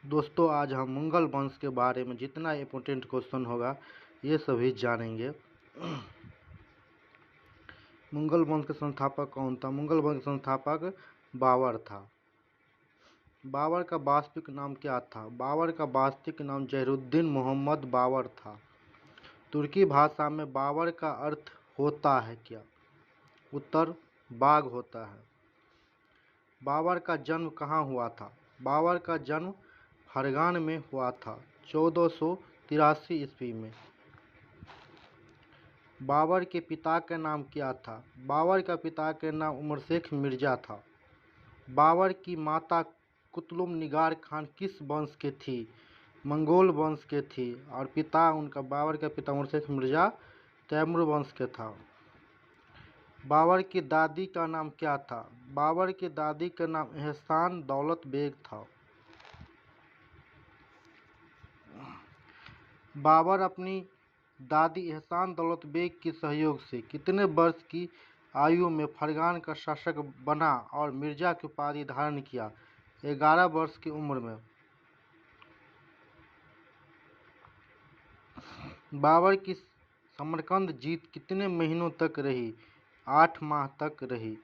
दोस्तों आज हम मुगल वंश के बारे में जितना इम्पोर्टेंट क्वेश्चन होगा ये सभी जानेंगे। मुगल वंश के संस्थापक कौन था? मुगल वंश के संस्थापक बाबर था। बाबर का वास्तविक नाम क्या था? बाबर का वास्तविक नाम जहीरुद्दीन मोहम्मद बाबर था। तुर्की भाषा में बाबर का अर्थ होता है क्या? उत्तर बाघ होता है। बाबर का जन्म कहाँ हुआ था? बाबर का जन्म फरगान में हुआ था 1483 ईस्वी में। बाबर के पिता का नाम क्या था? बाबर का पिता का नाम उमर शेख मिर्जा था। बाबर की माता कुतुब निगार खान किस वंश के थी? मंगोल वंश के थी। और पिता उनका बाबर का पिता उमर शेख मिर्जा तैमूर वंश के था। बाबर की दादी का नाम क्या था? बाबर की दादी का नाम एहसान दौलत बेग था। बाबर अपनी दादी एहसान दौलत बेग के सहयोग से कितने वर्ष की आयु में फरगान का शासक बना और मिर्जा की उपाधि धारण किया? 11 वर्ष की उम्र में। बाबर की समरकंद जीत कितने महीनों तक रही? 8 माह तक रही।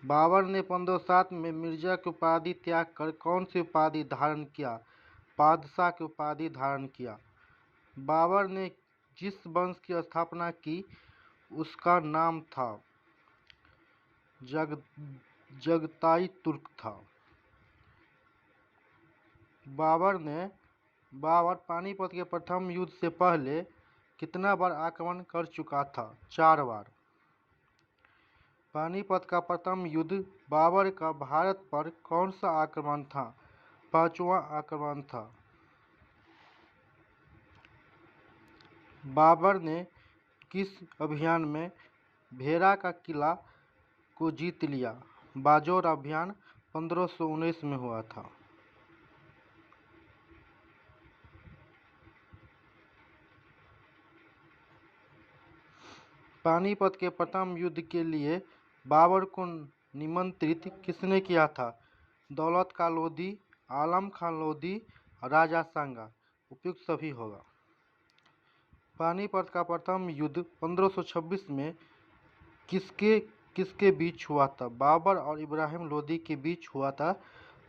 बाबर ने 1507 में मिर्जा की उपाधि त्याग कर कौन सी उपाधि धारण किया? बादशाह की उपाधि धारण किया। बाबर ने जिस वंश की स्थापना की उसका नाम था जगताई तुर्क था। बाबर पानीपत के प्रथम युद्ध से पहले कितना बार आक्रमण कर चुका था? 4 बार। पानीपत का प्रथम युद्ध बाबर का भारत पर कौन सा आक्रमण था? 5वां आक्रमण था। बाबर ने किस अभियान में भेरा का किला को जीत लिया? बाजौर अभियान 1519 में हुआ था। पानीपत के प्रथम युद्ध के लिए बाबर को निमंत्रित किसने किया था? दौलत का लोधी, आलम खान लोधी, राजा सांगा। उपयुक्त सभी होगा। पानीपत का प्रथम युद्ध 1526 में किसके बीच हुआ था? बाबर और इब्राहिम लोदी के बीच हुआ था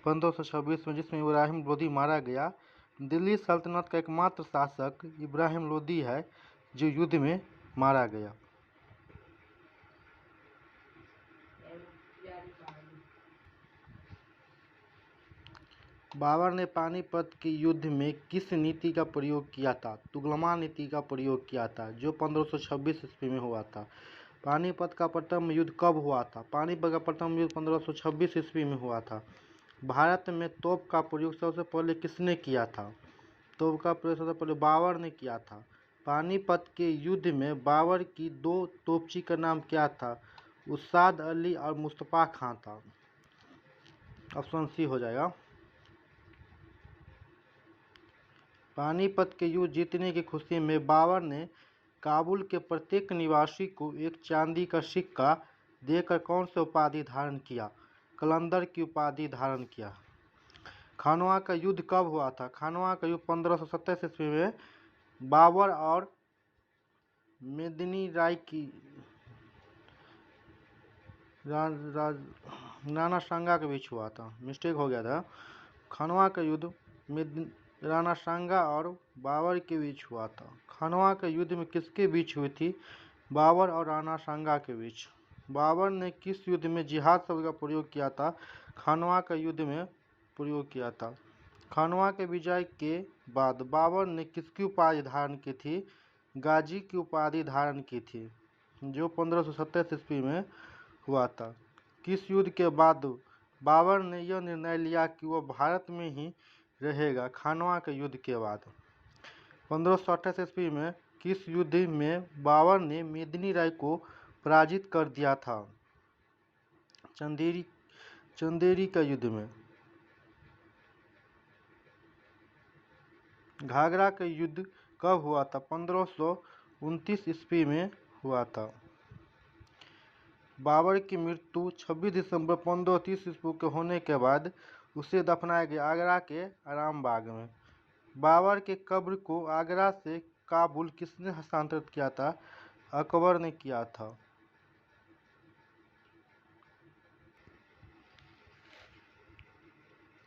1526 में, जिसमें इब्राहिम लोदी मारा गया। दिल्ली सल्तनत का एकमात्र शासक इब्राहिम लोदी है जो युद्ध में मारा गया। बाबर ने पानीपत के युद्ध में किस नीति का प्रयोग किया था? तुगलमा नीति का प्रयोग किया था जो 1526 ईस्वी में हुआ था। पानीपत का प्रथम युद्ध कब हुआ था? पानीपत का प्रथम युद्ध 1526 ईस्वी में हुआ था। भारत में तोप का प्रयोग सबसे पहले किसने किया था? तोप का प्रयोग सबसे पहले बाबर ने किया था। पानीपत के युद्ध में बाबर की 2 तोपची का नाम क्या था? उस्ताद अली और मुस्तफा खां था। ऑप्शन सी हो जाएगा। पानीपत के युद्ध जीतने की खुशी में बाबर ने काबुल के प्रत्येक निवासी को एक चांदी का सिक्का देकर कौन सी उपाधि धारण किया? कलंदर की उपाधि धारण किया। खानवा का युद्ध कब हुआ था? खानवा का युद्ध 1527 ईस्वी में बाबर और मेदिनी राय की राणा सांगा के बीच हुआ था। मिस्टेक हो गया था। खानवा का युद्ध राणा सांगा और बाबर के बीच हुआ था। खानवा के युद्ध में किसके बीच हुई थी? बाबर और राणा सांगा के बीच। बाबर ने किस युद्ध में जिहाद शब्द का प्रयोग किया था? खानवा के युद्ध में प्रयोग किया था। खानवा के विजय के बाद बाबर ने किसकी उपाधि धारण की थी? गाजी की उपाधि धारण की थी जो 1527 ईस्वी में हुआ था। किस युद्ध के बाद बाबर ने यह निर्णय लिया कि वह भारत में ही रहेगा? खानवा के युद्ध के बाद। 1528 ईस्वी में किस युद्ध में बाबर ने मेदिनी राय को पराजित कर दिया था? चंदेरी का युद्ध में। घाघरा का युद्ध कब हुआ था? 1529 ईस्वी में हुआ था। बाबर की मृत्यु 26 दिसंबर 1530 ईस्वी के होने के बाद उसे दफनाया गया आगरा के आराम बाग में। बाबर के कब्र को आगरा से काबुल किसने हस्तांतरित किया था? अकबर ने किया था।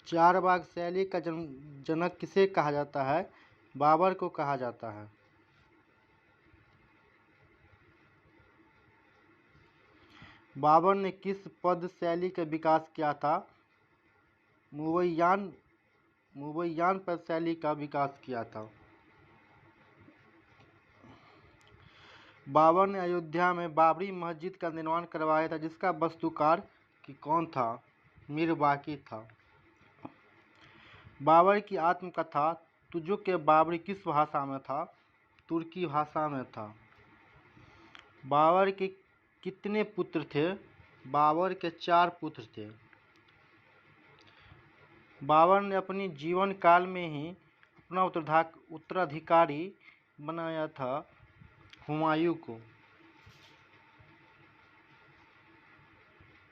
चारबाग शैली का जनक किसे कहा जाता है? बाबर को कहा जाता है। बाबर ने किस पद शैली का विकास किया था? मुवैयान पद शैली का विकास किया था। बाबर ने अयोध्या में बाबरी मस्जिद का निर्माण करवाया था, जिसका वास्तुकार कौन था? मीर बाकी था। बाबर की आत्मकथा तुजुक बाबरी किस भाषा में था? तुर्की भाषा में था। बाबर के कितने पुत्र थे? बाबर के 4 पुत्र थे। बाबर ने अपनी जीवन काल में ही अपना उत्तराधिकारी बनाया था हुमायूं को।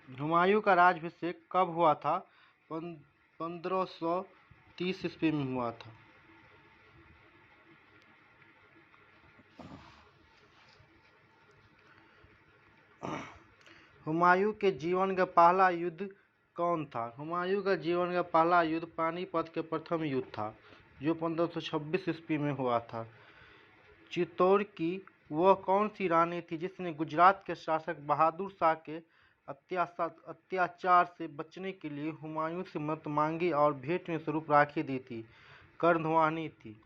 हुमायूं का राज्याभिषेक कब हुआ था? 1530 ईस्वी में हुआ था। हुमायूं के जीवन का पहला युद्ध कौन था? हुमायूं का जीवन का पहला युद्ध पानीपत के प्रथम युद्ध था, जो 1526 ईस्वी में हुआ था। चित्तौड़ की वह कौन सी रानी थी जिसने गुजरात के शासक बहादुर शाह के अत्याचार से बचने के लिए हुमायूं से मदद मांगी और भेंट में स्वरूप राखी दी थी? कर्दवानी थी।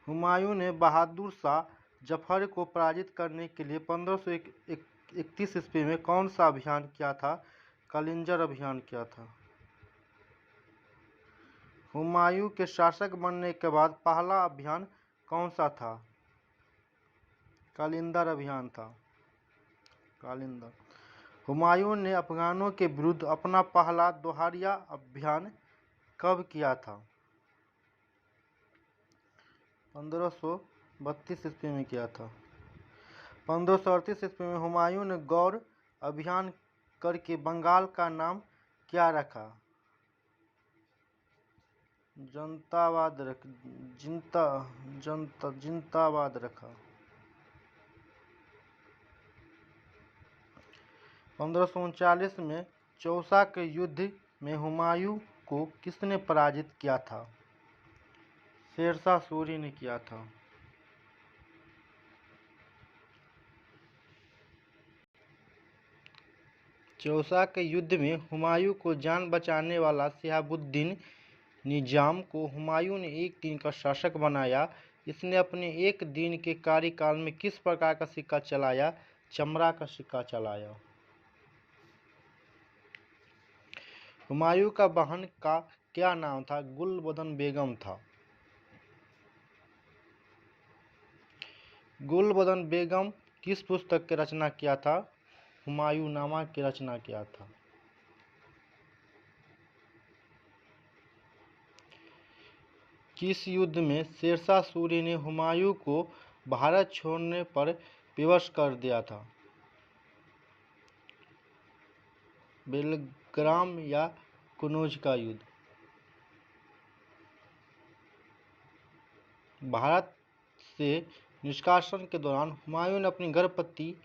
हुमायूं ने बहादुर शाह जफर को पराजित करने के लिए 1531 ईस्वी में कौन सा अभियान किया था? कलिंजर अभियान किया था। हुमायूं के शासक बनने के बाद पहला अभियान कौन सा था? कालिंदर अभियान था। कालिंदर। हुमायूं ने अफगानों के विरुद्ध अपना पहला दोहरिया अभियान कब किया था? 1532 ईस्वी में किया था। 1538 ईस्वी में हुमायूं ने गौर अभियान करके बंगाल का नाम क्या रखा? जिंदाबाद रखा। 1539 में चौसा के युद्ध में हुमायूं को किसने पराजित किया था? शेरशाह सूरी ने किया था। चौसा के युद्ध में हुमायूं को जान बचाने वाला शिहाबुद्दीन निजाम को हुमायूं ने एक दिन का शासक बनाया। इसने अपने एक दिन के कार्यकाल में किस प्रकार का सिक्का चलाया? चमड़ा का सिक्का चलाया। हुमायूं का बहन का क्या नाम था? गुलबदन बेगम था। गुलबदन बेगम किस पुस्तक की रचना किया था? हुमायूंनामा की रचना किया था। किस युद्ध में शेरशाह सूरी ने हुमायूं को भारत छोड़ने पर विवश कर दिया था? बेलग्राम या कनौज का युद्ध। भारत से निष्कासन के दौरान हुमायूं ने अपनी गर्भवती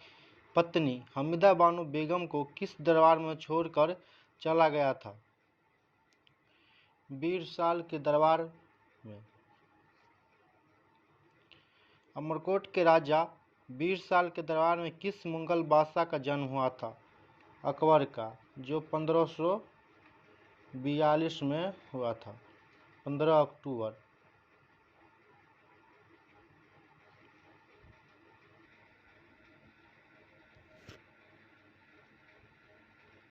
पत्नी हमीदा बानो बेगम को किस दरबार में छोड़कर चला गया था? बीरसाल के दरबार में। अमरकोट के राजा बीरसाल के दरबार में किस मुगल बादशाह का जन्म हुआ था? अकबर का, जो 1542 में हुआ था, 15 अक्टूबर।